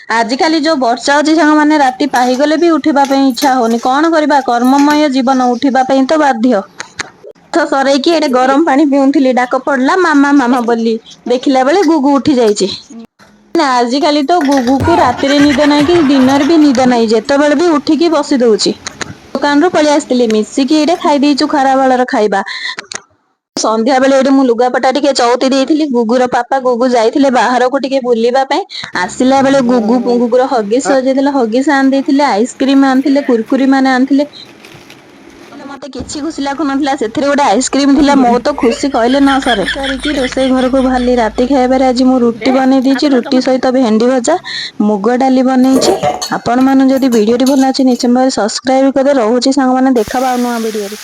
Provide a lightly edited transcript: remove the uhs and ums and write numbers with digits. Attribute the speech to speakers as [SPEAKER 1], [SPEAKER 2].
[SPEAKER 1] ଆଜିକାଲି ଯୋଉ ବର୍ଷା ହଉଛି ସାଙ୍ଗମାନେ ରାତି ପାହିଗଲେ ବି ଉଠିବା ପାଇଁ ଇଚ୍ଛା ହଉନି। କଣ କରିବା, କର୍ମମୟ ଜୀବନ, ଉଠିବା ପାଇଁ ତ ବାଧ୍ୟ। ତ ସରେଇକି ଏଟେ ଗରମ ପାଣି ପିଉଥିଲି, ଡାକ ପଡିଲା ମାମା ମାମା ବୋଲି। ଦେଖିଲା ବେଳେ ଗୁଗୁ ଉଠି ଯାଇଛି। ନା ଆଜିକାଲି ତ ଗୁଗୁକୁ ରାତିରେ ନିଦ ନାହିଁ କି ଦିନରେ ବି ନିଦ ନାହିଁ, ଯେତେବେଳେ ବି ଉଠିକି ବସି ଦଉଛି। ଦୋକାନରୁ ପଳେଇ ଆସିଥିଲି, ମିଶିକି ଏଇଟେ ଖାଇ ଦେଇଛୁ ଖରା ବେଳର ଖାଇବା। ସନ୍ଧ୍ୟା ବେଳେ ଏଠି ମୁଁ ଲୁଗାପଟା ଟିକେ ଚଉତି ଦେଇଥିଲି। ଗୁଗୁର ପାପା ଗୁଗୁ ଯାଇଥିଲେ ବାହାରକୁ ଟିକେ ବୁଲିବା ପାଇଁ। ଆସିଲା ବେଳେ ଗୁଗୁର ହଗିସ୍ ସଜେଇଥିଲା, ହଗିସ୍ ଆଣି ଦେଇଥିଲେ, ଆଇସ୍କ୍ରିମ ଆଣିଥିଲେ, କୁୁରକୁରି ମାନେ ଆଣିଥିଲେ। ମତେ କିଛି ଖୁସି ଲାଗୁନଥିଲା, ସେଥିରେ ଗୋଟେ ଆଇସ୍କ୍ରିମ ଥିଲା। ମୋ ତ ଖୁସି କହିଲେ ନ ସରେ। ସାରିକି ରୋଷେଇ ଘରକୁ ବାହାରିଲି। ରାତି ଖାଇବାରେ ଆଜି ମୁଁ ରୁଟି ବନେଇ ଦେଇଛି, ରୁଟି ସହିତ ଭେଣ୍ଡି ଭଜା, ମୁଗ ଡାଲି ବନେଇଛି। ଆପଣ ମାନେ ଯଦି ଭିଡିଓଟି ଭଲ ଅଛି ନିଶ୍ଚିତ ଭାବରେ ସବସ୍କ୍ରାଇବ କରିବେ। ରହୁଛି ସାଙ୍ଗମାନେ, ଦେଖା ହବା ଆଉ ନୂଆ ଭିଡିଓରେ।